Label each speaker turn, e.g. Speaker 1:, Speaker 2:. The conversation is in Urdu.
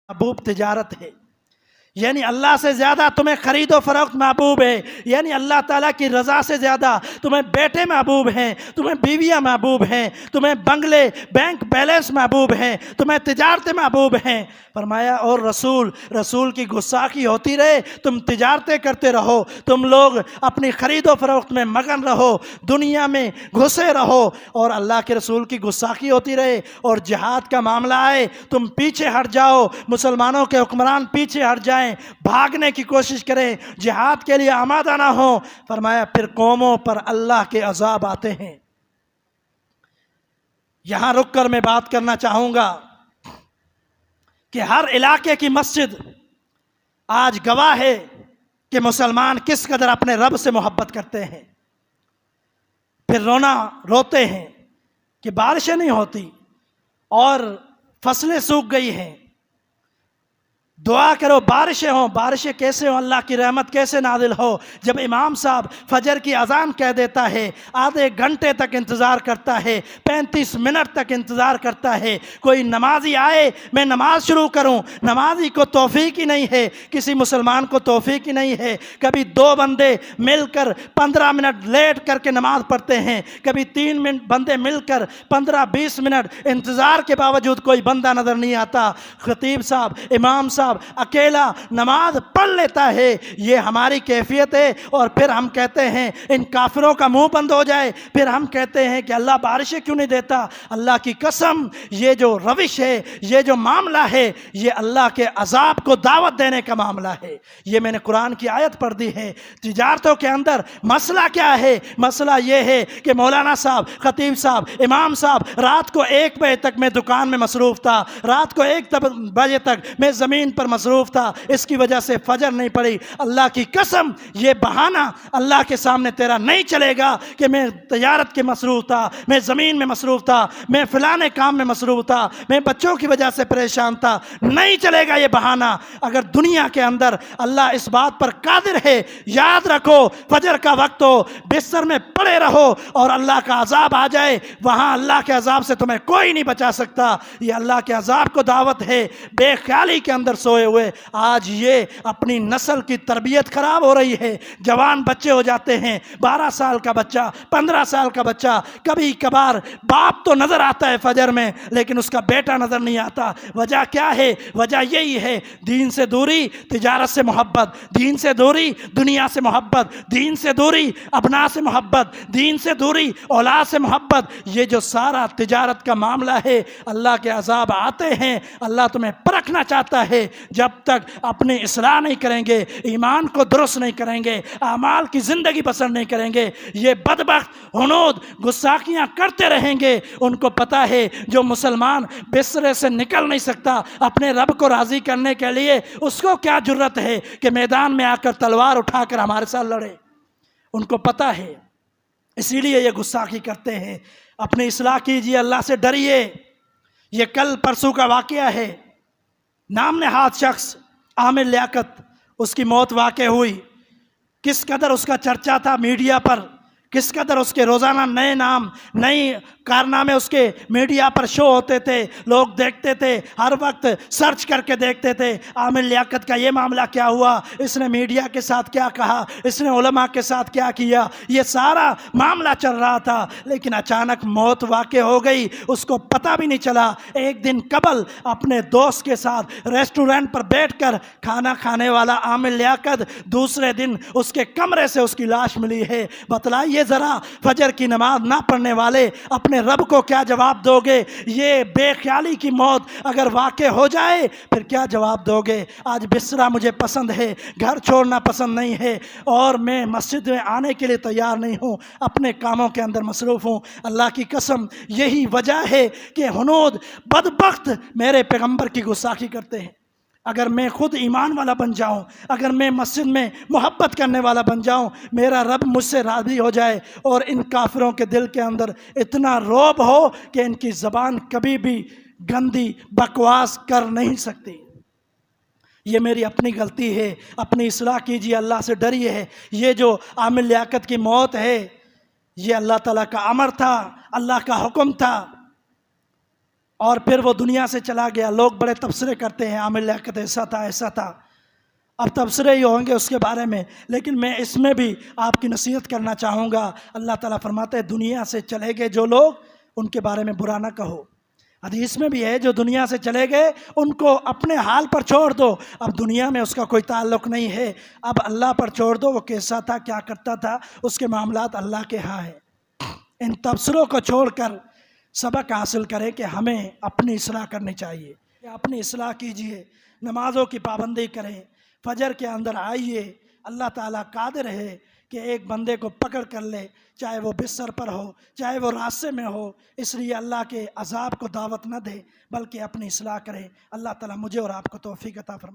Speaker 1: محبوب تجارت ہے، یعنی اللہ سے زیادہ تمہیں خرید و فروخت محبوب ہے، یعنی اللہ تعالیٰ کی رضا سے زیادہ تمہیں بیٹے محبوب ہیں، تمہیں بیویاں محبوب ہیں، تمہیں بنگلے بینک بیلنس محبوب ہیں، تمہیں تجارتیں محبوب ہیں۔ فرمایا اور رسول کی گستاخی ہوتی رہے، تم تجارتیں کرتے رہو، تم لوگ اپنی خرید و فروخت میں مگن رہو، دنیا میں گھسے رہو، اور اللہ کے رسول کی گستاخی ہوتی رہے، اور جہاد کا معاملہ آئے تم پیچھے ہٹ جاؤ، مسلمانوں کے حکمران پیچھے ہٹ جائیں، بھاگنے کی کوشش کریں، جہاد کے لیے آمادہ نہ ہوں۔ فرمایا پھر قوموں پر اللہ کے عذاب آتے ہیں۔ یہاں رک کر میں بات کرنا چاہوں گا کہ ہر علاقے کی مسجد آج گواہ ہے کہ مسلمان کس قدر اپنے رب سے محبت کرتے ہیں۔ پھر روتے ہیں کہ بارشیں نہیں ہوتی اور فصلیں سوکھ گئی ہیں، دعا کرو بارشیں ہوں۔ بارشیں کیسے ہوں؟ اللہ کی رحمت کیسے نازل ہو جب امام صاحب فجر کی اذان کہہ دیتا ہے، آدھے گھنٹے تک انتظار کرتا ہے، 35 منٹ تک انتظار کرتا ہے، کوئی نمازی آئے میں نماز شروع کروں۔ نمازی کو توفیق ہی نہیں ہے، کسی مسلمان کو توفیق ہی نہیں ہے۔ کبھی 2 بندے مل کر 15 منٹ لیٹ کر کے نماز پڑھتے ہیں، کبھی 3 بندے مل کر 15-20 منٹ انتظار کے باوجود کوئی بندہ نظر نہیں آتا۔ خطیب صاحب، امام صاحب اکیلا نماز پڑھ لیتا ہے۔ یہ ہماری کیفیت ہے، اور پھر ہم کہتے ہیں ان کافروں کا منہ بند ہو جائے، پھر ہم کہتے ہیں کہ اللہ بارشیں کیوں نہیں دیتا۔ اللہ کی قسم، یہ جو روش ہے، یہ جو معاملہ ہے، یہ اللہ کے عذاب کو دعوت دینے کا معاملہ ہے۔ یہ میں نے قرآن کی آیت پڑھ دی ہے۔ تجارتوں کے اندر مسئلہ کیا ہے؟ مسئلہ یہ ہے کہ مولانا صاحب، خطیب صاحب، امام صاحب رات کو 1 بجے تک میں دکان میں مصروف تھا، رات کو 1 بجے تک میں زمین پر مصروف تھا، اس کی وجہ سے فجر نہیں پڑی۔ اللہ کی قسم، یہ بہانہ اللہ کے سامنے تیرا نہیں چلے گا کہ میں تجارت کے مصروف تھا، میں زمین میں مصروف تھا، میں فلانے کام میں مصروف تھا، میں بچوں کی وجہ سے پریشان تھا۔ نہیں چلے گا یہ بہانہ۔ اگر دنیا کے اندر اللہ اس بات پر قادر ہے، یاد رکھو فجر کا وقت ہو، بستر میں پڑے رہو اور اللہ کا عذاب آ جائے، وہاں اللہ کے عذاب سے تمہیں کوئی نہیں بچا سکتا۔ یہ اللہ کے عذاب کو دعوت ہے۔ بے خیالی کے اندر سوئے ہوئے آج یہ اپنی نسل کی تربیت خراب ہو رہی ہے۔ جوان بچے ہو جاتے ہیں، 12 سال کا بچہ، 15 سال کا بچہ، کبھی کبھار باپ تو نظر آتا ہے فجر میں، لیکن اس کا بیٹا نظر نہیں آتا۔ وجہ کیا ہے؟ وجہ یہی ہے، دین سے دوری، تجارت سے محبت، دین سے دوری، دنیا سے محبت، دین سے دوری، ابنا سے محبت، دین سے دوری، اولاد سے محبت۔ یہ جو سارا تجارت کا معاملہ ہے، اللہ کے عذاب آتے ہیں۔ اللہ تمہیں پرکھنا چاہتا ہے۔ جب تک اپنی اصلاح نہیں کریں گے، ایمان کو درست نہیں کریں گے، اعمال کی زندگی بسر نہیں کریں گے، یہ بدبخت ہنود گستاخیاں کرتے رہیں گے۔ ان کو پتہ ہے جو مسلمان بسترے سے نکل نہیں سکتا اپنے رب کو راضی کرنے کے لیے، اس کو کیا جرت ہے کہ میدان میں آ کر تلوار اٹھا کر ہمارے ساتھ لڑے۔ ان کو پتہ ہے، اسی لیے یہ گستاخی کرتے ہیں۔ اپنی اصلاح کیجیے، اللہ سے ڈریے۔ یہ کل پرسوں کا واقعہ ہے۔ نام نہاد شخص عامر لیاقت، اس کی موت واقع ہوئی۔ کس قدر اس کا چرچا تھا میڈیا پر، کس قدر اس کے روزانہ نئے نام، نئی کارنامے اس کے میڈیا پر شو ہوتے تھے، لوگ دیکھتے تھے، ہر وقت سرچ کر کے دیکھتے تھے عامر لیاقت کا یہ معاملہ کیا ہوا، اس نے میڈیا کے ساتھ کیا کہا، اس نے علماء کے ساتھ کیا کیا، یہ سارا معاملہ چل رہا تھا۔ لیکن اچانک موت واقع ہو گئی، اس کو پتہ بھی نہیں چلا۔ ایک دن قبل اپنے دوست کے ساتھ ریسٹورنٹ پر بیٹھ کر کھانا کھانے والا عامر لیاقت، دوسرے دن اس کے کمرے سے اس کی لاش ملی ہے۔ بتلائیے ذرا، فجر کی نماز نہ پڑھنے والے اپنے رب کو کیا جواب دو گے؟ یہ بے خیالی کی موت اگر واقع ہو جائے پھر کیا جواب دو گے؟ آج بسترا مجھے پسند ہے، گھر چھوڑنا پسند نہیں ہے، اور میں مسجد میں آنے کے لیے تیار نہیں ہوں، اپنے کاموں کے اندر مصروف ہوں۔ اللہ کی قسم یہی وجہ ہے کہ ہنود بدبخت میرے پیغمبر کی گستاخی کرتے ہیں۔ اگر میں خود ایمان والا بن جاؤں، اگر میں مسجد میں محبت کرنے والا بن جاؤں، میرا رب مجھ سے راضی ہو جائے، اور ان کافروں کے دل کے اندر اتنا رعب ہو کہ ان کی زبان کبھی بھی گندی بکواس کر نہیں سکتی۔ یہ میری اپنی غلطی ہے، اپنی اصلاح کیجیے، اللہ سے ڈریے ہے۔ یہ جو عامر لیاقت کی موت ہے، یہ اللہ تعالیٰ کا امر تھا، اللہ کا حکم تھا۔ اور پھر وہ دنیا سے چلا گیا. لوگ بڑے تبصرے کرتے ہیں عامر لیاقت ایسا تھا ایسا تھا. اب تبصرے ہی ہوں گے اس کے بارے میں، لیکن میں اس میں بھی آپ کی نصیحت کرنا چاہوں گا. اللہ تعالیٰ فرماتے ہیں دنیا سے چلے گئے جو لوگ ان کے بارے میں برا نہ کہو. حدیث میں بھی ہے جو دنیا سے چلے گئے ان کو اپنے حال پر چھوڑ دو. اب دنیا میں اس کا کوئی تعلق نہیں ہے، اب اللہ پر چھوڑ دو. وہ کیسا تھا، کیا کرتا تھا، اس کے معاملات اللہ کے ہاں ہیں. ان تبصروں کو چھوڑ کر سبق حاصل کریں کہ ہمیں اپنی اصلاح کرنی چاہیے. اپنی اصلاح کیجئے، نمازوں کی پابندی کریں، فجر کے اندر آئیے. اللہ تعالیٰ قادر ہے کہ ایک بندے کو پکڑ کر لے، چاہے وہ بستر پر ہو، چاہے وہ راستے میں ہو. اس لیے اللہ کے عذاب کو دعوت نہ دے بلکہ اپنی اصلاح کرے. اللہ تعالیٰ مجھے اور آپ کو توفیق عطا فرمائے.